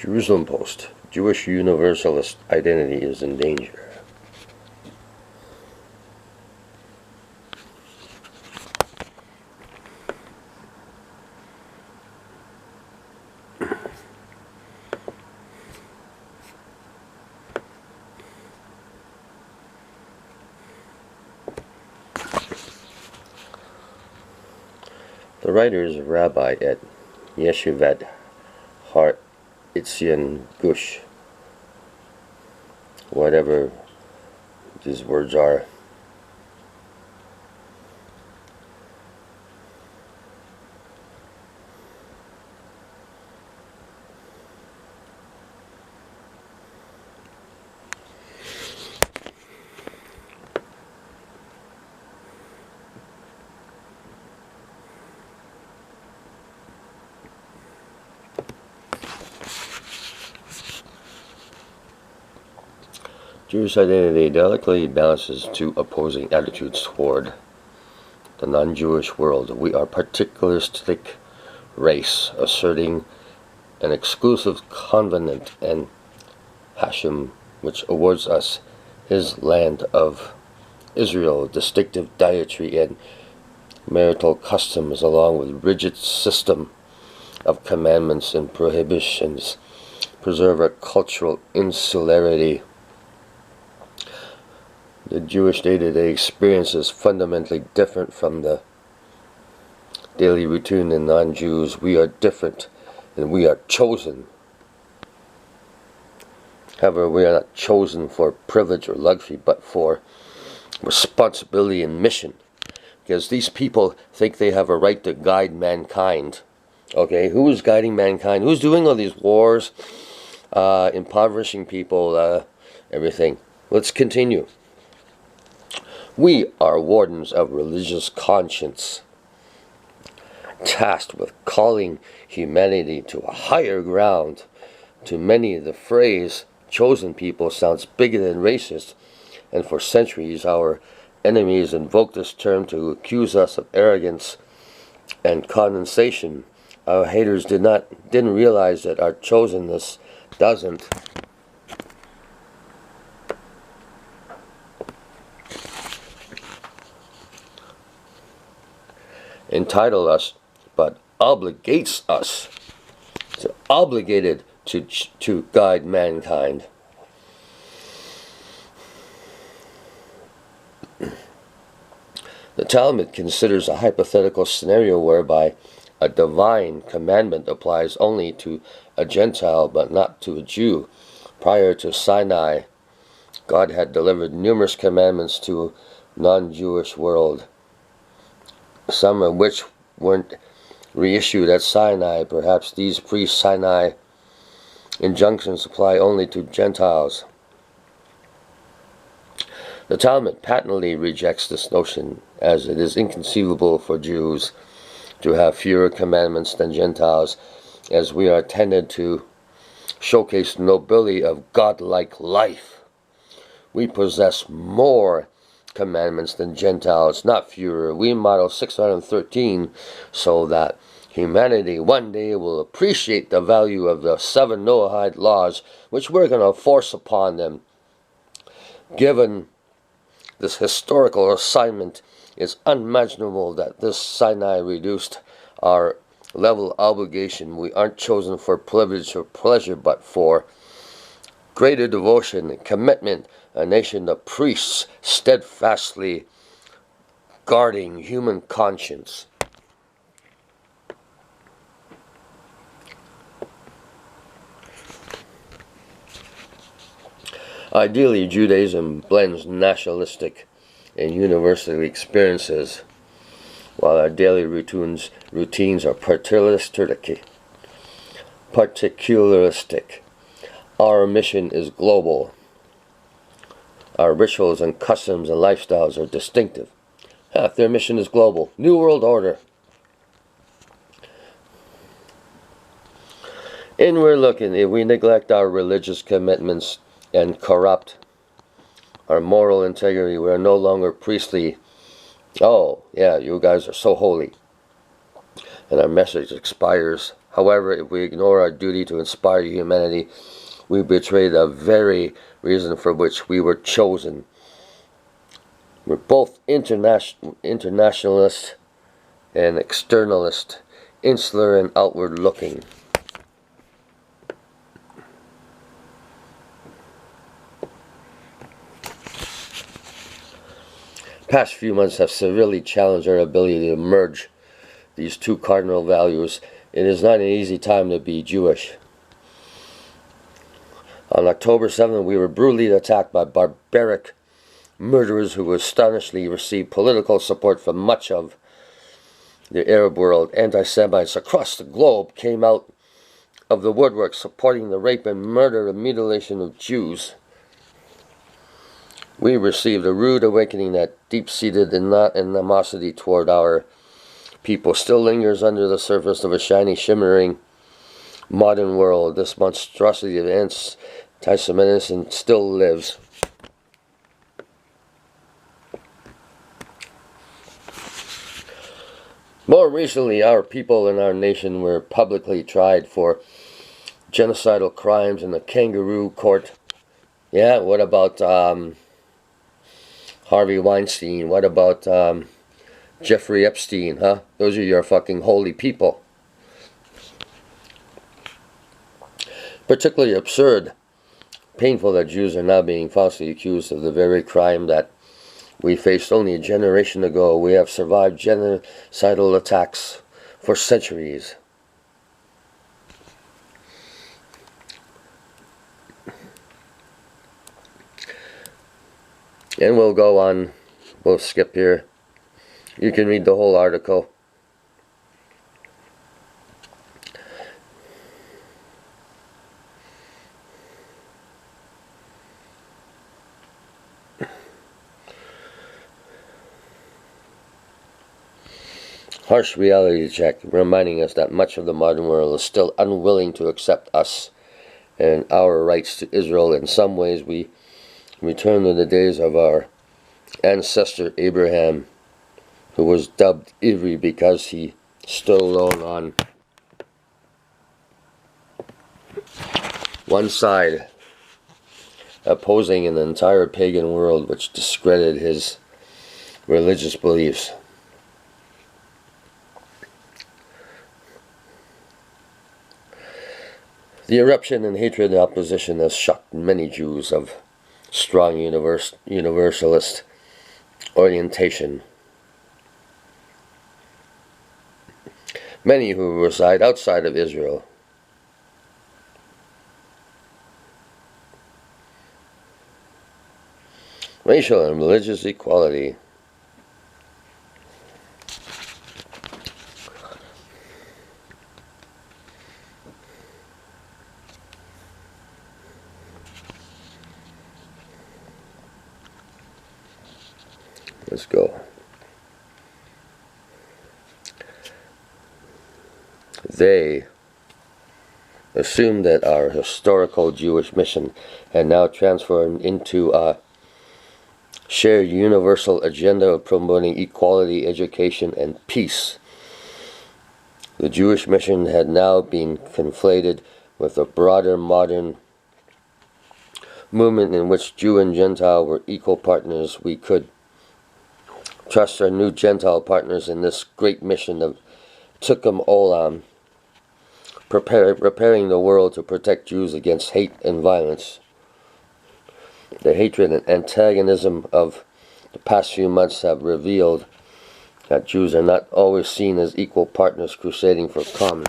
Jerusalem Post. Jewish Universalist identity is in danger. The writer is a rabbi at Yeshivat Har Etzion Gush, whatever these words are. Jewish identity delicately balances two opposing attitudes toward the non-Jewish world. We are particularistic race, asserting an exclusive covenant and Hashem, which awards us his land of Israel, distinctive dietary and marital customs, along with rigid system of commandments and prohibitions, preserve our cultural insularity. The Jewish day-to-day experience is fundamentally different from the daily routine in non-Jews. We are different and we are chosen. However, we are not chosen for privilege or luxury, but for responsibility and mission. Because these people think they have a right to guide mankind. Okay, who is guiding mankind? Who's doing all these wars, impoverishing people, everything? Let's continue. We are wardens of religious conscience, tasked with calling humanity to a higher ground. To many, the phrase chosen people sounds bigoted and racist, and for centuries our enemies invoked this term to accuse us of arrogance and condescension. Our haters didn't realize that our chosenness doesn't entitle us, but obligates us. So obligated to guide mankind. The Talmud considers a hypothetical scenario whereby a divine commandment applies only to a Gentile but not to a Jew. Prior to Sinai, God had delivered numerous commandments to a non-Jewish world, some of which weren't reissued at Sinai. Perhaps these pre-Sinai injunctions apply only to Gentiles. The Talmud patently rejects this notion, as it is inconceivable for Jews to have fewer commandments than Gentiles, as we are tended to showcase the nobility of godlike life. We possess more commandments than Gentiles, not fewer. We model 613 so that humanity one day will appreciate the value of the 7 Noahide laws, which we're going to force upon them. Given this historical assignment, it's unimaginable that this Sinai reduced our level of obligation. We aren't chosen for privilege or pleasure, but for greater devotion and commitment, a nation of priests steadfastly guarding human conscience. Ideally, Judaism blends nationalistic and universal experiences, while our daily routines are particularistic. Our mission is global. Our rituals and customs and lifestyles are distinctive. Their mission is global. New World Order. And we're looking, if we neglect our religious commitments and corrupt our moral integrity, we are no longer priestly. Oh, yeah, you guys are so holy. And our message expires However, if we ignore our duty to inspire humanity, we betray the very reason for which we were chosen. We're both internationalist and externalist, insular and outward looking. Past few months have severely challenged our ability to merge these two cardinal values. It is not an easy time to be Jewish. On October 7th, we were brutally attacked by barbaric murderers who astonishingly received political support from much of the Arab world. Anti-Semites across the globe came out of the woodwork supporting the rape and murder and mutilation of Jews. We received a rude awakening that deep-seated animosity toward our people still lingers under the surface of a shiny, shimmering modern world. This monstrosity of anti-Semitism still lives. More recently, our people and our nation were publicly tried for genocidal crimes in the kangaroo court. Yeah, what about Harvey Weinstein? What about Jeffrey Epstein, huh? Those are your fucking holy people. Particularly absurd, painful that Jews are now being falsely accused of the very crime that we faced only a generation ago. We have survived genocidal attacks for centuries. And we'll go on, we'll skip here. You can read the whole article. Harsh reality check, reminding us that much of the modern world is still unwilling to accept us and our rights to Israel. In some ways, we return to the days of our ancestor Abraham, who was dubbed Ivri because he stood alone on one side, opposing an entire pagan world which discredited his religious beliefs. The eruption in hatred and opposition has shocked many Jews of strong universalist orientation. Many who reside outside of Israel. Racial and religious equality. Let's go. They assumed that our historical Jewish mission had now transformed into a shared universal agenda of promoting equality, education, and peace. The Jewish mission had now been conflated with a broader modern movement in which Jew and Gentile were equal partners. We could trust our new Gentile partners in this great mission of Tikkun Olam, preparing the world to protect Jews against hate and violence. The hatred and antagonism of the past few months have revealed that Jews are not always seen as equal partners crusading for common.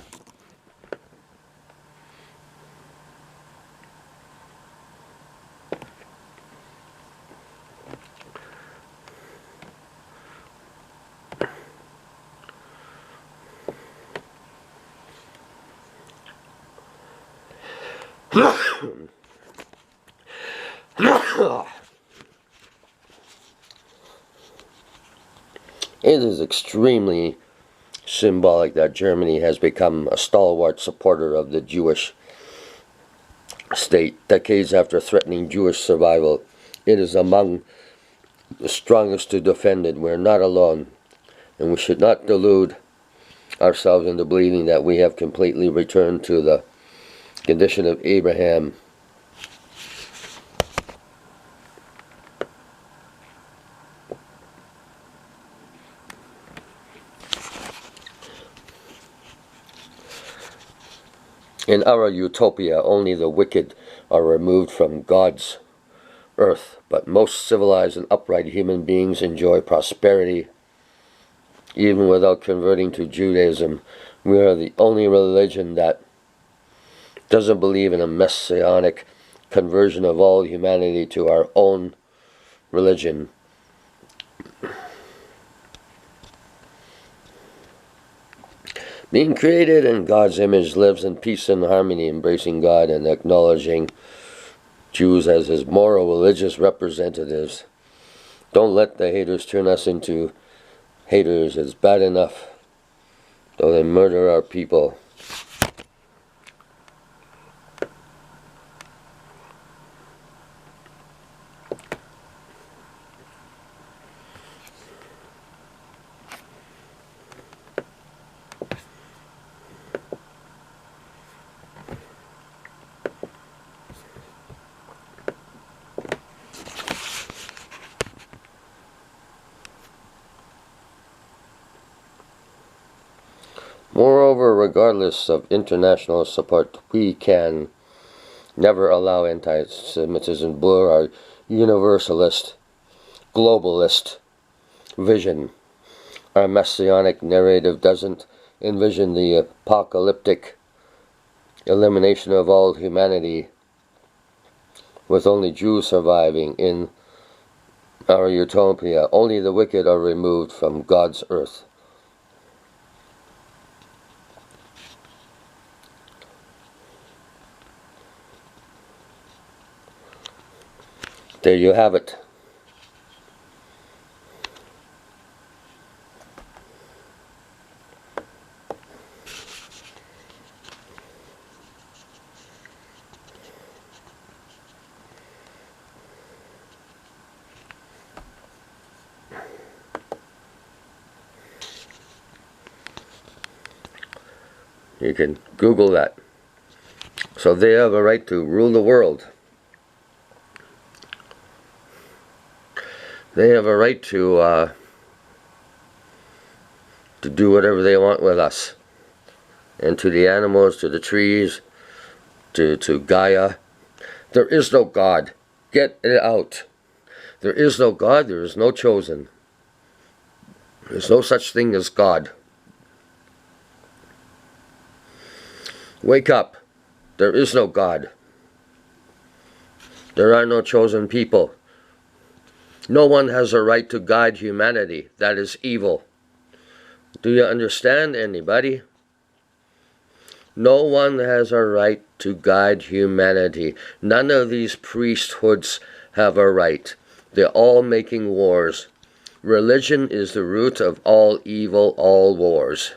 It is extremely symbolic that Germany has become a stalwart supporter of the Jewish state. Decades after threatening Jewish survival, it is among the strongest to defend it. We're not alone, and we should not delude ourselves into believing that we have completely returned to the condition of Abraham. In our utopia, only the wicked are removed from God's earth, but most civilized and upright human beings enjoy prosperity, even without converting to Judaism. We are the only religion that doesn't believe in a messianic conversion of all humanity to our own religion. Being created in God's image lives in peace and harmony, embracing God and acknowledging Jews as his moral religious representatives. Don't let the haters turn us into haters. It's bad enough though they murder our people. Moreover, regardless of international support, we can never allow anti-Semitism blur our universalist, globalist vision. Our messianic narrative doesn't envision the apocalyptic elimination of all humanity, with only Jews surviving. In our utopia, only the wicked are removed from God's earth. There you have it. You can Google that. So they have a right to rule the world. They have a right to do whatever they want with us, and to the animals, to the trees, to Gaia. There is no God. Get it out. There is no God. There is no chosen. There's no such thing as God. Wake up. There is no God. There are no chosen people. No one has a right to guide humanity. That is evil. Do you understand, anybody? No one has a right to guide humanity. None of these priesthoods have a right. They're all making wars. Religion is the root of all evil, all wars.